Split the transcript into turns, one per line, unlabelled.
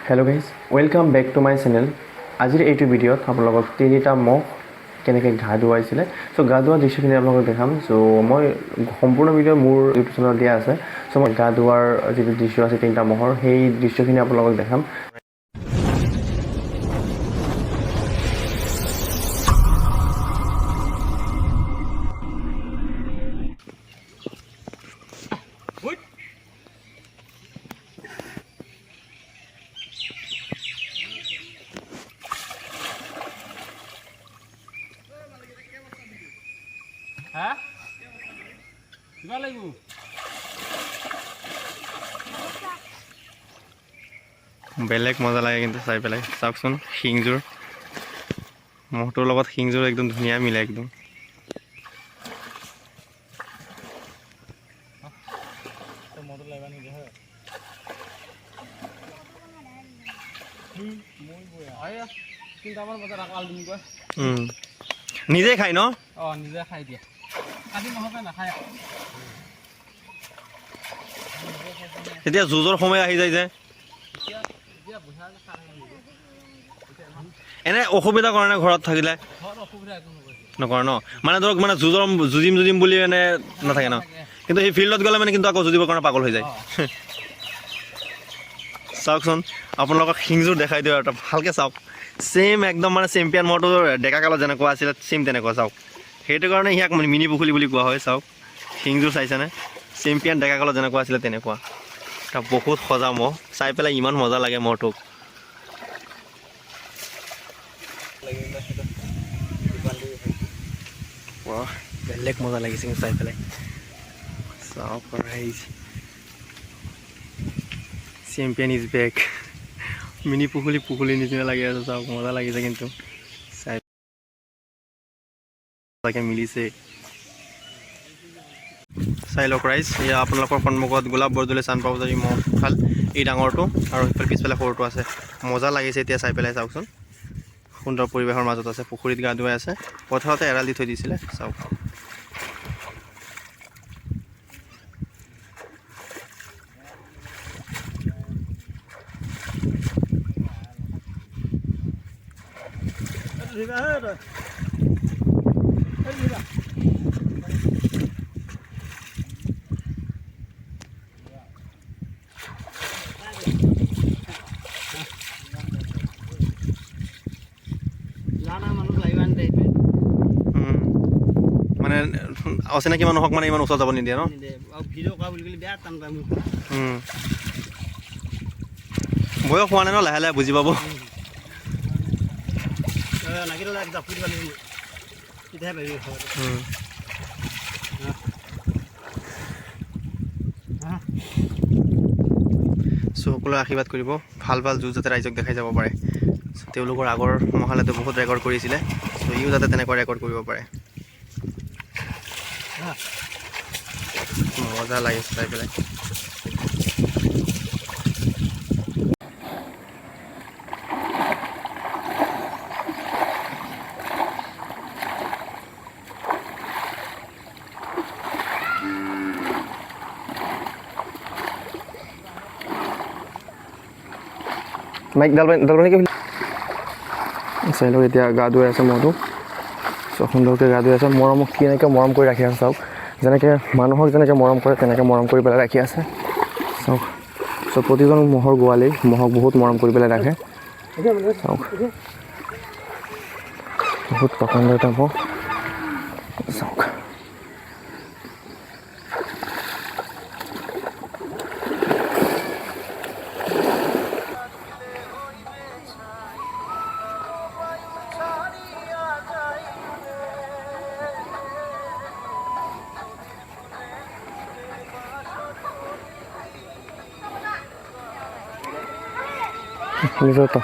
Hello' guys welcome back to my channel. আজিৰ এইটো ভিডিঅ'ত আপোনালোকক তিনিটা মহ কেনেকৈ গা ধুৱাইছিলে গা ধোৱা দৃশ্যখিনি আপোনালোকক দেখাম। মই সম্পূৰ্ণ ভিডিঅ' মোৰ ইউটিউব চেনেলত দিয়া আছে। মই গা ধোৱাৰ যিটো দৃশ্য আছে তিনিটা মহৰ সেই দৃশ্যখিনি আপোনালোকক দেখাম। বেলেগ মজা লাগে কিন্তু চাই পেলাই। চাওকচোন শিংযোৰ, মহটোৰ লগত শিংযোৰ একদম ধুনীয়া মিলে একদম। নিজে খাই ন?
নিজে খাই দিয়ে। আজি নহ'লে নাখায়।
এতিয়া যুঁজৰ সময় আহি যায় যে এনে অসুবিধা কৰে নে ঘৰত থাকিলে? নকৰে ন, মানে ধৰক মানে যুঁজিম বুলি মানে নাথাকে ন, কিন্তু সেই ফিল্ডত গ'লে মানে কিন্তু আকৌ যুঁজিবৰ কাৰণে পাগল হৈ যায়। চাওকচোন আপোনালোকক শিংযোৰ দেখাই দিওঁ আৰু ভালকৈ চাওক। ছেইম একদম মানে চেম্পিয়ন মহটো ডেকা কালত যেনেকুৱা আছিলে ছেইম তেনেকুৱা চাওক। সেইটো কাৰণে ইয়াক মিনি পুখুৰী বুলি কোৱা হয়। চাওক শিংযোৰ চাইছেনে? চেম্পিয়ন ডেকা কালত যেনেকুৱা আছিলে তেনেকুৱা। এটা বহুত সজা মহ, চাই পেলাই ইমান মজা লাগে মহটোক। বেলেগ মজা লাগিছে চাই পেলাই। চাওক চেম্পিয়ন ইজ বেক। মিনি পুখুৰী নিচিনা লাগি আছে। চাওক মজা লাগিছে কিন্তু চাই মিলিছে। চাই লওক ৰাইজ, এয়া আপোনালোকৰ সন্মুখত গোলাপ বৰদলৈ চানপাউজাৰী মহ খাল, এই ডাঙৰটো আৰু সেইফালে পিছফালে সৰুটো আছে। মজা লাগিছে এতিয়া চাই পেলাই। চাওকচোন সুন্দৰ পৰিৱেশৰ মাজত আছে, পুখুৰীত গা ধুৱাই আছে, পথাৰতে এৰাল দি থৈ দিছিলে। চাওক মানে অচিনাকি মানুহক মানে ইমান ওচৰত যাব নিদিয়ে ন? বয়স হোৱা নাই ন, লাহে লাহে বুজি পাব। সকলোৱে আশীৰ্বাদ কৰিব, ভাল যুঁজ যাতে ৰাইজক দেখাই যাব পাৰে। তেওঁলোকৰ আগৰ মহালেতো বহুত ৰেকৰ্ড কৰিছিলে, ইও যাতে তেনেকুৱা ৰেকৰ্ড কৰিব পাৰে। মজা লাগিছে চাই পেলাই। মাইক দালপানী কি চাই লওক। এতিয়া গা ধুৱাই আছে মহটো। সুন্দৰকৈ গা ধুৱাই আছে। মৰমক কেনেকৈ মৰম কৰি ৰাখি আছে চাওক। যেনেকৈ মানুহক যেনেকৈ মৰম কৰে তেনেকৈ মৰম কৰি পেলাই ৰাখি আছে। চাওক প্ৰতিজন মহৰ গোৱালি মহক বহুত মৰম কৰি পেলাই ৰাখে। চাওক বহুত পচন্দ এটা মহ। চাওক Ini foto.